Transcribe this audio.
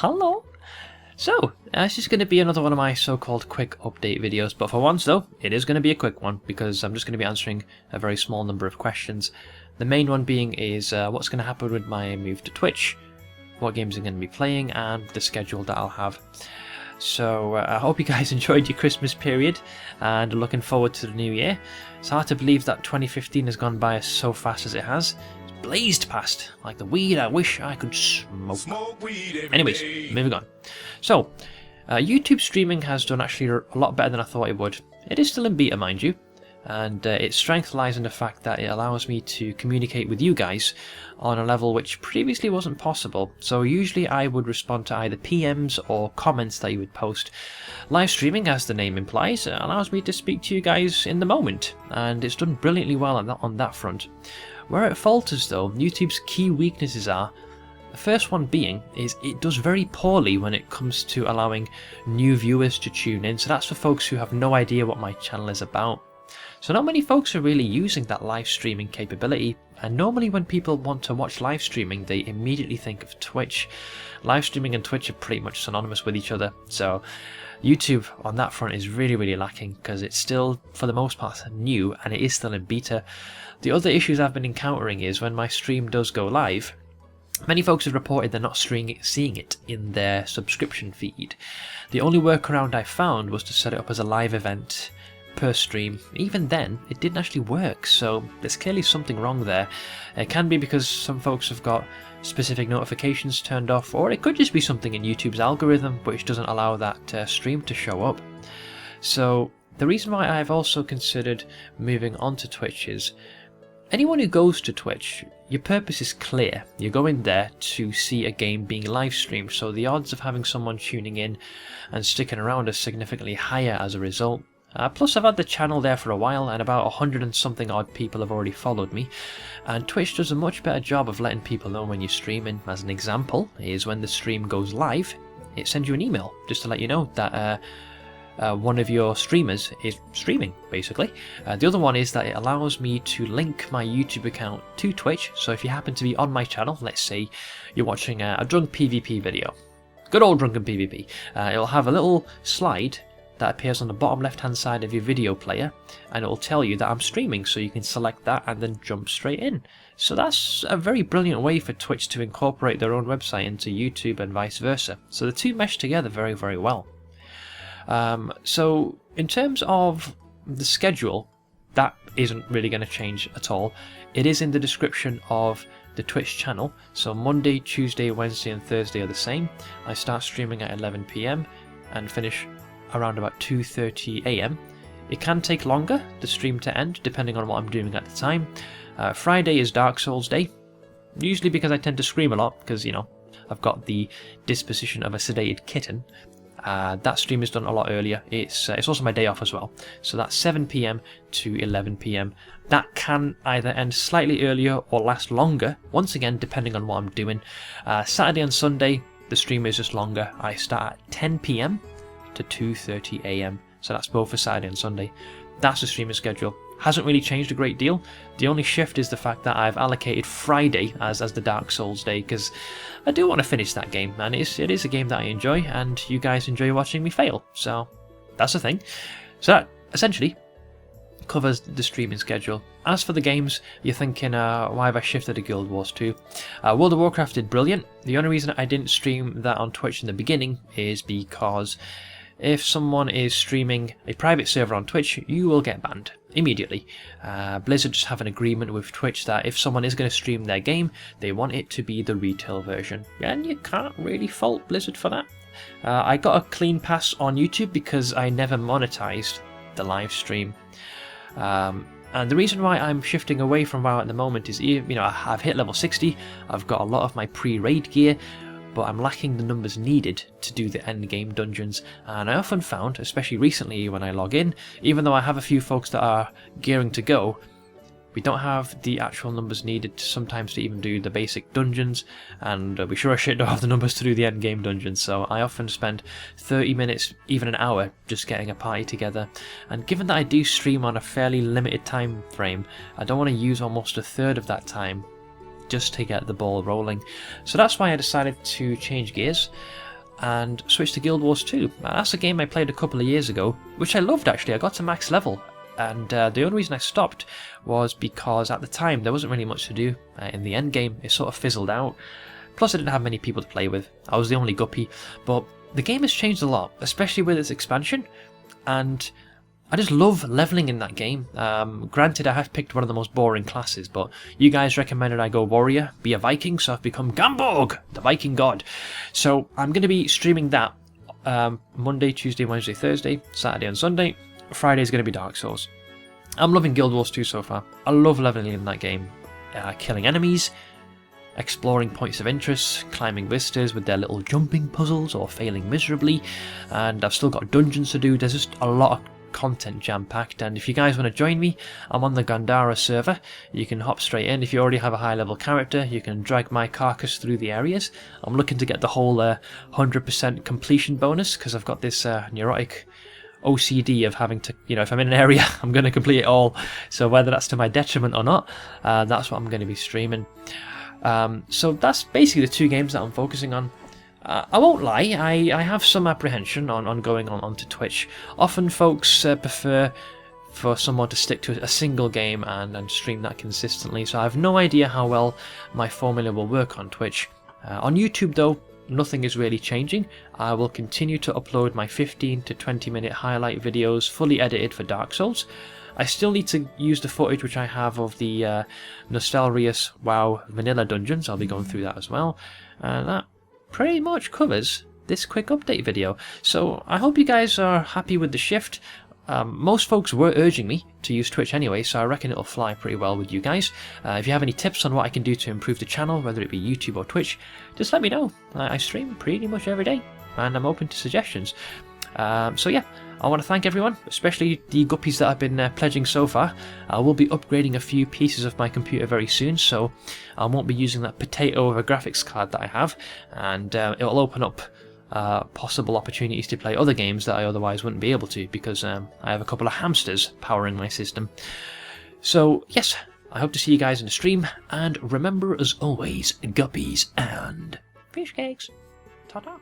hello. So, this is going to be another one of my so-called quick update videos, but for once though, it is going to be a quick one because I'm just going to be answering a very small number of questions. The main one being is what's going to happen with my move to Twitch, what games I'm going to be playing, and the schedule that I'll have. So I hope you guys enjoyed your Christmas period and are looking forward to the new year. It's hard to believe that 2015 has gone by so fast as it has. It's blazed past like the weed I wish I could smoke. Anyways, moving on. So, YouTube streaming has done actually a lot better than I thought it would. It is still in beta, mind you, and its strength lies in the fact that it allows me to communicate with you guys on a level which previously wasn't possible. So usually I would respond to either PMs or comments that you would post. Live streaming, as the name implies, allows me to speak to you guys in the moment, and it's done brilliantly well on that front. Where it falters though, YouTube's key weaknesses are: the first one being is it does very poorly when it comes to allowing new viewers to tune in. So that's for folks who have no idea what my channel is about. So not many folks are really using that live streaming capability, and normally when people want to watch live streaming they immediately think of Twitch. Live streaming and Twitch are pretty much synonymous with each other, so YouTube on that front is really lacking because it's still for the most part new and it is still in beta. The other issues I've been encountering is when my stream does go live, many folks have reported they're not seeing it in their subscription feed. The only workaround I found was to set it up as a live event per stream. Even then, it didn't actually work, so there's clearly something wrong there. It can be because some folks have got specific notifications turned off, or it could just be something in YouTube's algorithm which doesn't allow that stream to show up. So the reason why I've also considered moving on to Twitch is, anyone who goes to Twitch, your purpose is clear. You're going there to see a game being live streamed, so the odds of having someone tuning in and sticking around are significantly higher as a result. Plus I've had the channel there for a while and about 100 and something odd people have already followed me, and Twitch does a much better job of letting people know when you're streaming. As an example is when the stream goes live, it sends you an email just to let you know that one of your streamers is streaming, basically. The other one is that it allows me to link my YouTube account to Twitch, so if you happen to be on my channel, let's say you're watching a drunk PvP video, good old drunken PvP, it'll have a little slide that appears on the bottom left hand side of your video player, and it will tell you that I'm streaming, so you can select that and then jump straight in. So that's a very brilliant way for Twitch to incorporate their own website into YouTube and vice versa. So the two mesh together very well. So in terms of the schedule, that isn't really going to change at all. It is in the description of the Twitch channel. So Monday, Tuesday, Wednesday and Thursday are the same. I start streaming at 11 PM and finish around about 2:30 AM. It can take longer, the stream to end, depending on what I'm doing at the time. Friday is Dark Souls day, usually because I tend to scream a lot, because, you know, I've got the disposition of a sedated kitten. That stream is done a lot earlier. It's also my day off as well, so that's 7 PM to 11 PM. That can either end slightly earlier or last longer, once again depending on what I'm doing. Saturday and Sunday the stream is just longer. I start at 10 PM to 2:30 AM, so that's both for Saturday and Sunday. That's the streaming schedule. Hasn't really changed a great deal. The only shift is the fact that I've allocated Friday as the Dark Souls day, because I do want to finish that game, and it is a game that I enjoy, and you guys enjoy watching me fail, so that's the thing. So that essentially covers the streaming schedule. As for the games, you're thinking, why have I shifted to Guild Wars 2? World of Warcraft did brilliant. The only reason I didn't stream that on Twitch in the beginning is because if someone is streaming a private server on Twitch, you will get banned immediately. Blizzard just have an agreement with Twitch that if someone is going to stream their game, they want it to be the retail version, and you can't really fault Blizzard for that. I got a clean pass on YouTube because I never monetized the live stream. And the reason why I'm shifting away from WoW at the moment is, you know, I've hit level 60, I've got a lot of my pre-raid gear, but I'm lacking the numbers needed to do the end game dungeons, and I often found, especially recently when I log in, even though I have a few folks that are gearing to go, we don't have the actual numbers needed sometimes to even do the basic dungeons, and we sure as shit don't have the numbers to do the end game dungeons, so I often spend 30 minutes, even an hour, just getting a party together. And given that I do stream on a fairly limited time frame, I don't want to use almost a third of that time just to get the ball rolling. So that's why I decided to change gears. and switched to Guild Wars 2. That's a game I played a couple of years ago, which I loved actually. I got to max level, and the only reason I stopped was because at the time there wasn't really much to do in the end game. It sort of fizzled out. Plus I didn't have many people to play with. I was the only guppy, but the game has changed a lot, especially with its expansion, and I just love leveling in that game. Granted, I have picked one of the most boring classes, but you guys recommended I go warrior, be a Viking, so I've become Gamborg, the Viking god. So I'm going to be streaming that Monday, Tuesday, Wednesday, Thursday, Saturday and Sunday. Friday is going to be Dark Souls. I'm loving Guild Wars 2 so far. I love leveling in that game. Killing enemies, exploring points of interest, climbing vistas with their little jumping puzzles or failing miserably, and I've still got dungeons to do. There's just a lot of content jam-packed, and if you guys want to join me, I'm on the Gandara server. You can hop straight in. If you already have a high level character, you can drag my carcass through the areas. I'm looking to get the whole 100% completion bonus, because I've got this neurotic OCD of having to, if I'm in an area, I'm going to complete it all. So whether that's to my detriment or not, that's what I'm going to be streaming. So that's basically the two games that I'm focusing on. I won't lie, I have some apprehension on going onto Twitch. Often folks prefer for someone to stick to a single game and stream that consistently, so I have no idea how well my formula will work on Twitch. On YouTube though, nothing is really changing. I will continue to upload my 15 to 20 minute highlight videos fully edited for Dark Souls. I still need to use the footage which I have of the Nostalrius WoW vanilla dungeons. I'll be going through that as well. That pretty much covers this quick update video. So I hope you guys are happy with the shift. Most folks were urging me to use Twitch anyway, so I reckon it'll fly pretty well with you guys. If you have any tips on what I can do to improve the channel, whether it be YouTube or Twitch, just let me know. I stream pretty much every day, and I'm open to suggestions. So yeah, I want to thank everyone, especially the guppies that have been pledging so far. I will be upgrading a few pieces of my computer very soon, so I won't be using that potato of a graphics card that I have, and it'll open up possible opportunities to play other games that I otherwise wouldn't be able to, because I have a couple of hamsters powering my system. So yes, I hope to see you guys in the stream, and remember as always, guppies and fish cakes. Ta-ta!